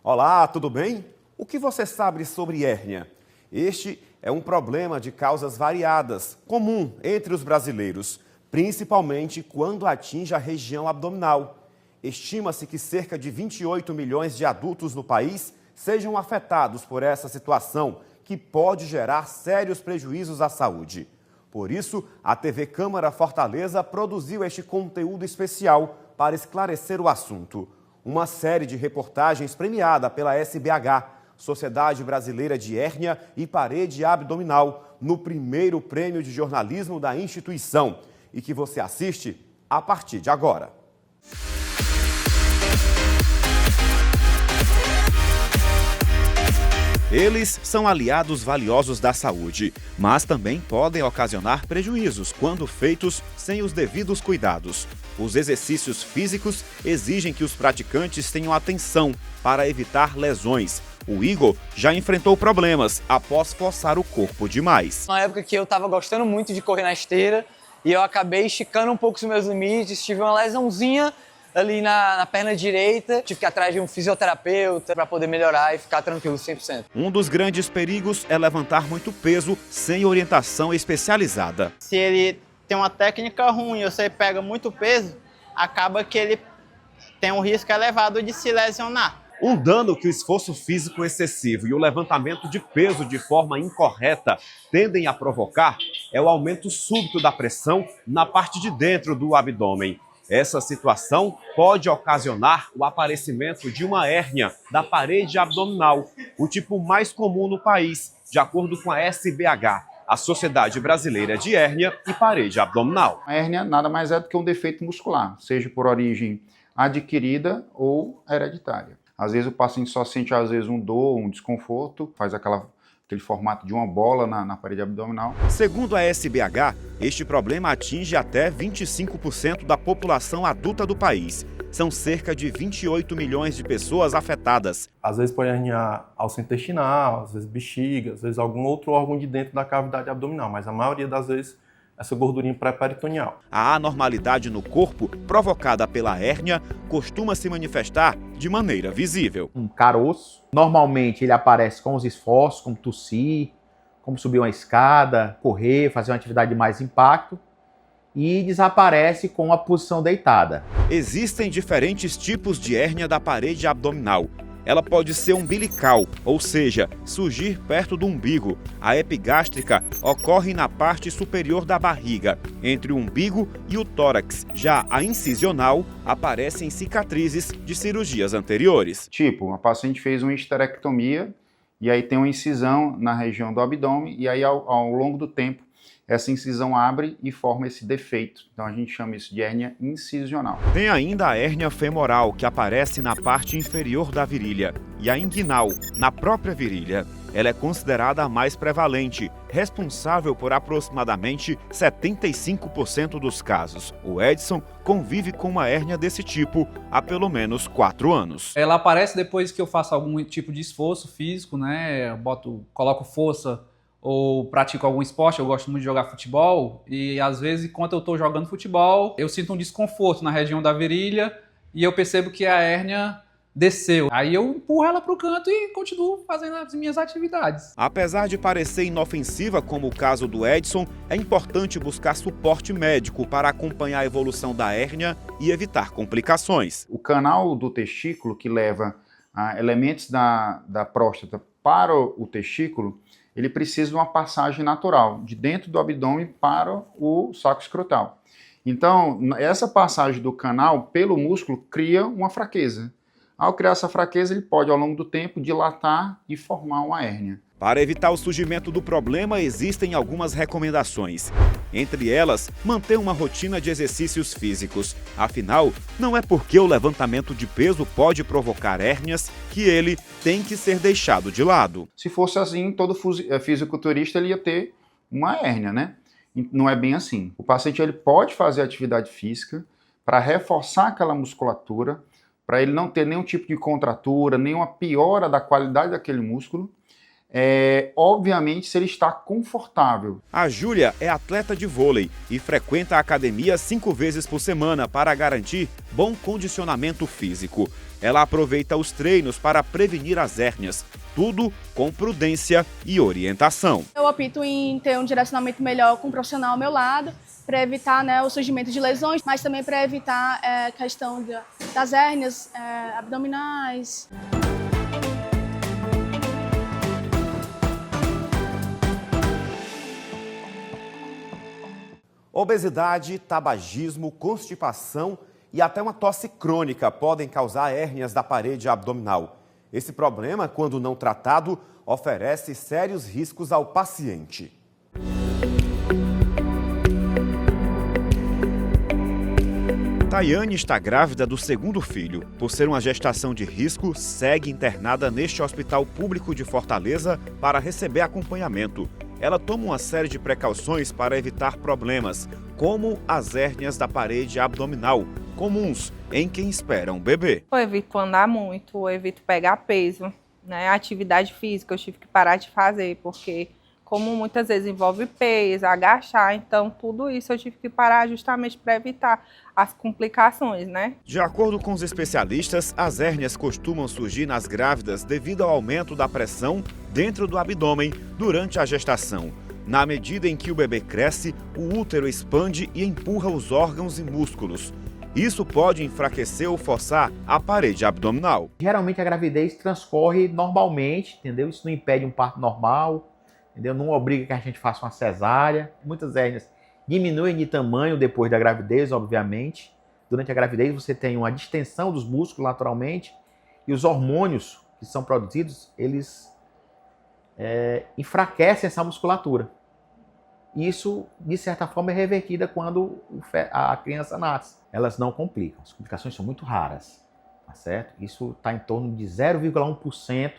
Olá, tudo bem? O que você sabe sobre hérnia? Este é um problema de causas variadas, comum entre os brasileiros, principalmente quando atinge a região abdominal. Estima-se que cerca de 28 milhões de adultos no país sejam afetados por essa situação, que pode gerar sérios prejuízos à saúde. Por isso, a TV Câmara Fortaleza produziu este conteúdo especial para esclarecer o assunto. Uma série de reportagens premiada pela SBH, Sociedade Brasileira de Hérnia e Parede Abdominal, no primeiro prêmio de jornalismo da instituição, e que você assiste a partir de agora. Eles são aliados valiosos da saúde, mas também podem ocasionar prejuízos quando feitos sem os devidos cuidados. Os exercícios físicos exigem que os praticantes tenham atenção para evitar lesões. O Igor já enfrentou problemas após forçar o corpo demais. Na época que eu estava gostando muito de correr na esteira e eu acabei esticando um pouco os meus limites, tive uma lesãozinha ali na perna direita, tive que ir atrás de um fisioterapeuta para poder melhorar e ficar tranquilo 100%. Um dos grandes perigos é levantar muito peso sem orientação especializada. Se ele tem uma técnica ruim ou você pega muito peso, acaba que ele tem um risco elevado de se lesionar. Um dano que o esforço físico excessivo e o levantamento de peso de forma incorreta tendem a provocar é o aumento súbito da pressão na parte de dentro do abdômen. Essa situação pode ocasionar o aparecimento de uma hérnia da parede abdominal, o tipo mais comum no país, de acordo com a SBH, a Sociedade Brasileira de Hérnia e Parede Abdominal. A hérnia nada mais é do que um defeito muscular, seja por origem adquirida ou hereditária. Às vezes o paciente só sente um dor, um desconforto, faz aquele formato de uma bola na parede abdominal. Segundo a SBH, este problema atinge até 25% da população adulta do país. São cerca de 28 milhões de pessoas afetadas. Às vezes pode herniar alça intestinal, às vezes bexiga, às vezes algum outro órgão de dentro da cavidade abdominal, mas a maioria das vezes essa gordurinha pré-peritoneal. A anormalidade no corpo, provocada pela hérnia, costuma se manifestar de maneira visível. Um caroço, normalmente ele aparece com os esforços, como tossir, como subir uma escada, correr, fazer uma atividade de mais impacto, e desaparece com a posição deitada. Existem diferentes tipos de hérnia da parede abdominal. Ela pode ser umbilical, ou seja, surgir perto do umbigo. A epigástrica ocorre na parte superior da barriga, entre o umbigo e o tórax. Já a incisional aparecem cicatrizes de cirurgias anteriores. Tipo, a paciente fez uma histerectomia e aí tem uma incisão na região do abdômen e aí ao longo do tempo essa incisão abre e forma esse defeito. Então a gente chama isso de hérnia incisional. Tem ainda a hérnia femoral, que aparece na parte inferior da virilha, e a inguinal, na própria virilha. Ela é considerada a mais prevalente, responsável por aproximadamente 75% dos casos. O Edson convive com uma hérnia desse tipo há pelo menos 4 anos. Ela aparece depois que eu faço algum tipo de esforço físico, né? Coloco força ou pratico algum esporte. Eu gosto muito de jogar futebol e às vezes, enquanto eu estou jogando futebol, eu sinto um desconforto na região da virilha e eu percebo que a hérnia desceu. Aí eu empurro ela para o canto e continuo fazendo as minhas atividades. Apesar de parecer inofensiva, como o caso do Edson, é importante buscar suporte médico para acompanhar a evolução da hérnia e evitar complicações. O canal do testículo, que leva elementos da próstata para o testículo, ele precisa de uma passagem natural, de dentro do abdômen para o saco escrotal. Então, essa passagem do canal pelo músculo cria uma fraqueza. Ao criar essa fraqueza, ele pode, ao longo do tempo, dilatar e formar uma hérnia. Para evitar o surgimento do problema, existem algumas recomendações. Entre elas, manter uma rotina de exercícios físicos. Afinal, não é porque o levantamento de peso pode provocar hérnias que ele tem que ser deixado de lado. Se fosse assim, todo fisiculturista ele ia ter uma hérnia, né? Não é bem assim. O paciente ele pode fazer atividade física para reforçar aquela musculatura, para ele não ter nenhum tipo de contratura, nenhuma piora da qualidade daquele músculo, obviamente, se ele está confortável. A Júlia é atleta de vôlei e frequenta a academia 5 vezes por semana para garantir bom condicionamento físico. Ela aproveita os treinos para prevenir as hérnias, tudo com prudência e orientação. Eu opto em ter um direcionamento melhor com um profissional ao meu lado, para evitar, né, o surgimento de lesões, mas também para evitar a questão das hérnias abdominais. Obesidade, tabagismo, constipação e até uma tosse crônica podem causar hérnias da parede abdominal. Esse problema, quando não tratado, oferece sérios riscos ao paciente. Tayane está grávida do segundo filho. Por ser uma gestação de risco, segue internada neste hospital público de Fortaleza para receber acompanhamento. Ela toma uma série de precauções para evitar problemas, como as hérnias da parede abdominal, comuns em quem espera um bebê. Eu evito andar muito, eu evito pegar peso, né? Atividade física eu tive que parar de fazer, porque como muitas vezes envolve peso, agachar, então tudo isso eu tive que parar justamente para evitar as complicações, né? De acordo com os especialistas, as hérnias costumam surgir nas grávidas devido ao aumento da pressão dentro do abdômen durante a gestação. Na medida em que o bebê cresce, o útero expande e empurra os órgãos e músculos. Isso pode enfraquecer ou forçar a parede abdominal. Geralmente a gravidez transcorre normalmente, entendeu? Isso não impede um parto normal, entendeu? Não obriga que a gente faça uma cesárea. Muitas hérnias diminuem de tamanho depois da gravidez, obviamente. Durante a gravidez você tem uma distensão dos músculos naturalmente e os hormônios que são produzidos, eles enfraquecem essa musculatura. Isso, de certa forma, é revertida quando a criança nasce. Elas não complicam. As complicações são muito raras, tá certo? Isso está em torno de 0,1%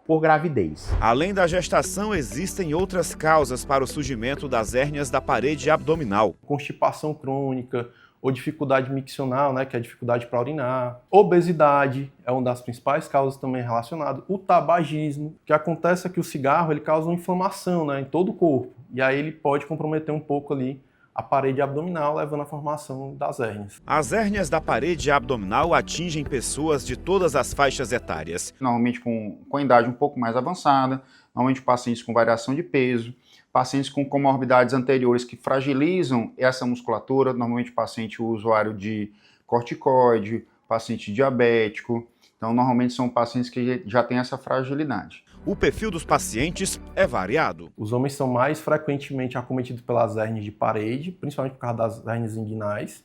por gravidez. Além da gestação, existem outras causas para o surgimento das hérnias da parede abdominal. Constipação crônica ou dificuldade miccional, né, que é a dificuldade para urinar. Obesidade é uma das principais causas também relacionadas. O tabagismo. O que acontece é que o cigarro ele causa uma inflamação, né, em todo o corpo. E aí ele pode comprometer um pouco ali a parede abdominal, levando à formação das hérnias. As hérnias da parede abdominal atingem pessoas de todas as faixas etárias. Normalmente com idade um pouco mais avançada, normalmente pacientes com variação de peso, pacientes com comorbidades anteriores que fragilizam essa musculatura, normalmente paciente usuário de corticoide, paciente diabético. Então, normalmente são pacientes que já têm essa fragilidade. O perfil dos pacientes é variado. Os homens são mais frequentemente acometidos pelas hérnias de parede, principalmente por causa das hérnias inguinais.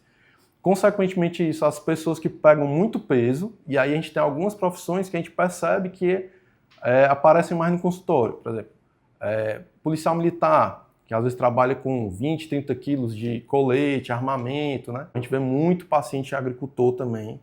Consequentemente isso, as pessoas que pegam muito peso, e aí a gente tem algumas profissões que a gente percebe que aparecem mais no consultório. Por exemplo, policial militar, que às vezes trabalha com 20, 30 quilos de colete, armamento, né? A gente vê muito paciente agricultor também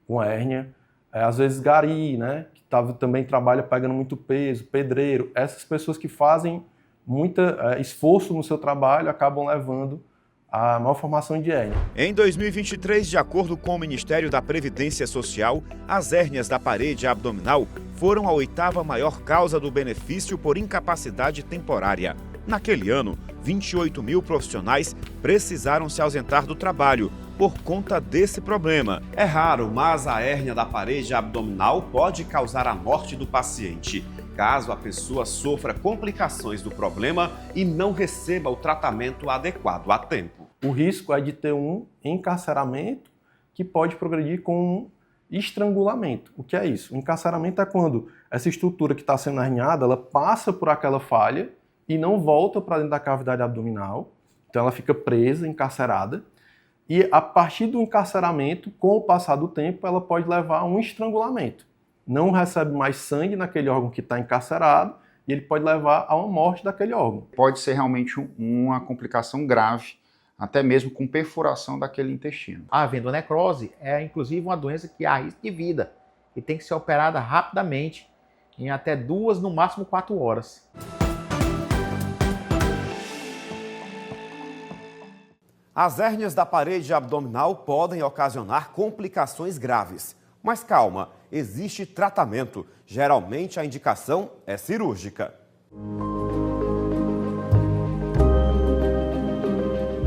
com hérnia. Às vezes gari, né? Que também trabalha pegando muito peso, pedreiro. Essas pessoas que fazem muito esforço no seu trabalho acabam levando a malformação de hérnia. Em 2023, de acordo com o Ministério da Previdência Social, as hérnias da parede abdominal foram a 8ª maior causa do benefício por incapacidade temporária. Naquele ano, 28 mil profissionais precisaram se ausentar do trabalho por conta desse problema. É raro, mas a hérnia da parede abdominal pode causar a morte do paciente, caso a pessoa sofra complicações do problema e não receba o tratamento adequado a tempo. O risco é de ter um encarceramento que pode progredir com um estrangulamento. O que é isso? O encarceramento é quando essa estrutura que está sendo herniada, ela passa por aquela falha e não volta para dentro da cavidade abdominal, então ela fica presa, encarcerada, e a partir do encarceramento, com o passar do tempo, ela pode levar a um estrangulamento. Não recebe mais sangue naquele órgão que está encarcerado e ele pode levar a uma morte daquele órgão. Pode ser realmente uma complicação grave, até mesmo com perfuração daquele intestino. Havendo necrose, é inclusive uma doença que há risco de vida e tem que ser operada rapidamente, em até 2, no máximo 4 horas. As hérnias da parede abdominal podem ocasionar complicações graves. Mas calma, existe tratamento. Geralmente a indicação é cirúrgica.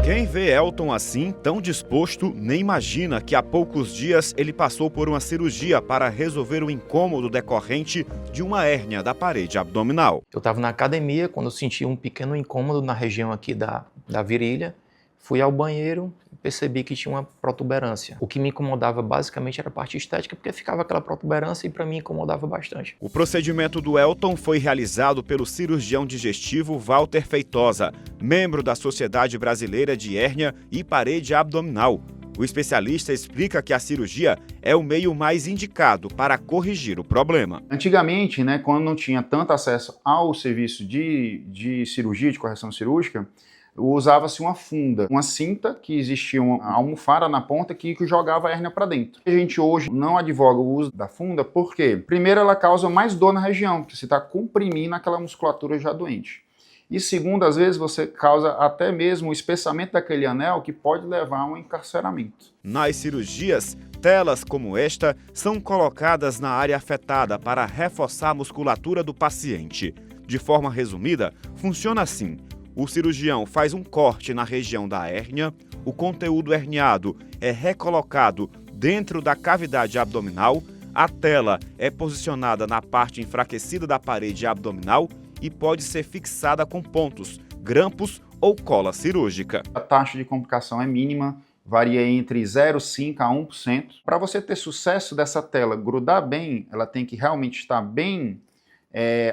Quem vê Elton assim, tão disposto, nem imagina que há poucos dias ele passou por uma cirurgia para resolver o incômodo decorrente de uma hérnia da parede abdominal. Eu estava na academia quando eu senti um pequeno incômodo na região aqui da virilha. Fui ao banheiro e percebi que tinha uma protuberância. O que me incomodava basicamente era a parte estética, porque ficava aquela protuberância e para mim incomodava bastante. O procedimento do Elton foi realizado pelo cirurgião digestivo Walter Feitosa, membro da Sociedade Brasileira de Hérnia e Parede Abdominal. O especialista explica que a cirurgia é o meio mais indicado para corrigir o problema. Antigamente, né, quando não tinha tanto acesso ao serviço de cirurgia, de correção cirúrgica, usava-se uma funda, uma cinta que existia uma almofada na ponta que jogava a hérnia para dentro. A gente hoje não advoga o uso da funda porque, primeiro, ela causa mais dor na região, porque você está comprimindo aquela musculatura já doente. E segundo, às vezes você causa até mesmo o espessamento daquele anel que pode levar a um encarceramento. Nas cirurgias, telas como esta são colocadas na área afetada para reforçar a musculatura do paciente. De forma resumida, funciona assim. O cirurgião faz um corte na região da hérnia, o conteúdo herniado é recolocado dentro da cavidade abdominal, a tela é posicionada na parte enfraquecida da parede abdominal e pode ser fixada com pontos, grampos ou cola cirúrgica. A taxa de complicação é mínima, varia entre 0,5% a 1%. Para você ter sucesso dessa tela grudar bem, ela tem que realmente estar bem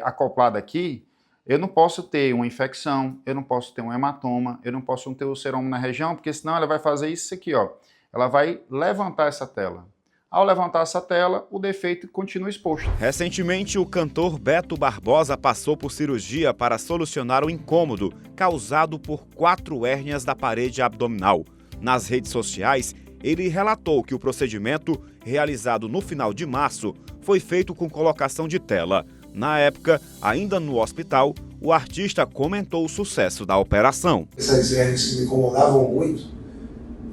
acoplada aqui. Eu não posso ter uma infecção, eu não posso ter um hematoma, eu não posso ter o seroma na região, porque senão ela vai fazer isso aqui, ó. Ela vai levantar essa tela. Ao levantar essa tela, o defeito continua exposto. Recentemente, o cantor Beto Barbosa passou por cirurgia para solucionar o incômodo causado por 4 hérnias da parede abdominal. Nas redes sociais, ele relatou que o procedimento, realizado no final de março, foi feito com colocação de tela. Na época, ainda no hospital, o artista comentou o sucesso da operação. Essas hérnias que me incomodavam muito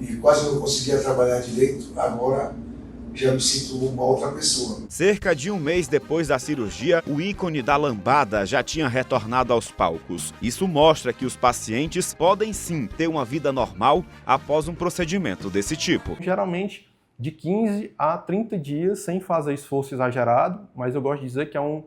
e quase não conseguia trabalhar direito, agora já me sinto uma outra pessoa. Cerca de um mês depois da cirurgia, o ícone da lambada já tinha retornado aos palcos. Isso mostra que os pacientes podem sim ter uma vida normal após um procedimento desse tipo. Geralmente, de 15 a 30 dias sem fazer esforço exagerado, mas eu gosto de dizer que é um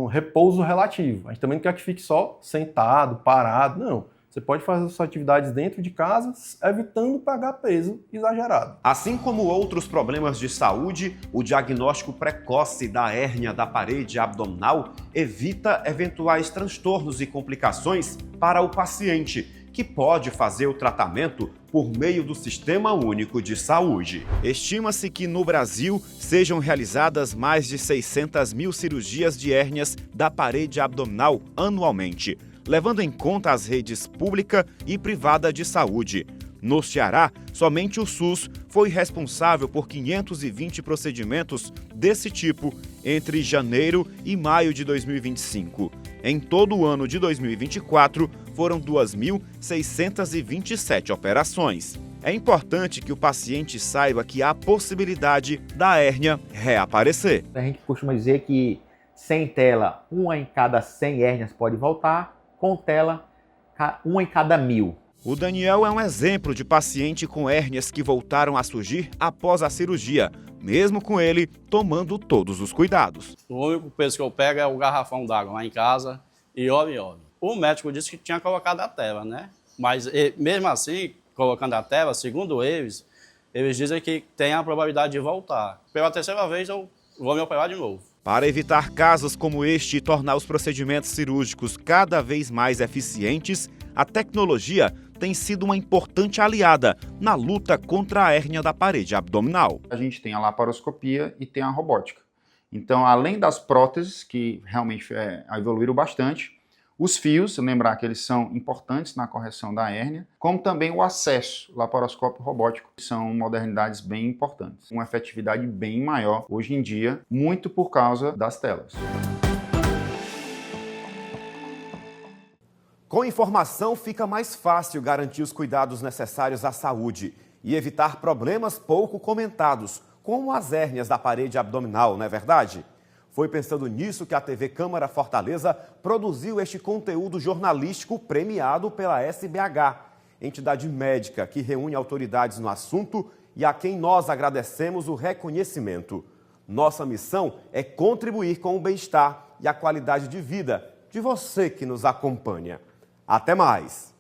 repouso relativo. A gente também não quer que fique só sentado, parado, não. Você pode fazer suas atividades dentro de casa, evitando pegar peso exagerado. Assim como outros problemas de saúde, o diagnóstico precoce da hérnia da parede abdominal evita eventuais transtornos e complicações para o paciente, que pode fazer o tratamento por meio do Sistema Único de Saúde. Estima-se que no Brasil sejam realizadas mais de 600 mil cirurgias de hérnias da parede abdominal anualmente, levando em conta as redes pública e privada de saúde. No Ceará, somente o SUS foi responsável por 520 procedimentos desse tipo entre janeiro e maio de 2025. Em todo o ano de 2024, foram 2.627 operações. É importante que o paciente saiba que há a possibilidade da hérnia reaparecer. A gente costuma dizer que sem tela, 1 em cada 100 hérnias pode voltar, com tela, 1 em cada 1.000. O Daniel é um exemplo de paciente com hérnias que voltaram a surgir após a cirurgia, mesmo com ele tomando todos os cuidados. O único peso que eu pego é o garrafão d'água lá em casa e olhe. O médico disse que tinha colocado a tela, né? Mas mesmo assim, colocando a tela, segundo eles dizem que tem a probabilidade de voltar. Pela terceira vez eu vou me operar de novo. Para evitar casos como este e tornar os procedimentos cirúrgicos cada vez mais eficientes, a tecnologia tem sido uma importante aliada na luta contra a hérnia da parede abdominal. A gente tem a laparoscopia e tem a robótica. Então, além das próteses, que realmente evoluíram bastante, os fios, lembrar que eles são importantes na correção da hérnia, como também o acesso laparoscópio robótico, que são modernidades bem importantes. Uma efetividade bem maior hoje em dia, muito por causa das telas. Com informação, fica mais fácil garantir os cuidados necessários à saúde e evitar problemas pouco comentados, como as hérnias da parede abdominal, não é verdade? Foi pensando nisso que a TV Câmara Fortaleza produziu este conteúdo jornalístico premiado pela SBH, entidade médica que reúne autoridades no assunto e a quem nós agradecemos o reconhecimento. Nossa missão é contribuir com o bem-estar e a qualidade de vida de você que nos acompanha. Até mais!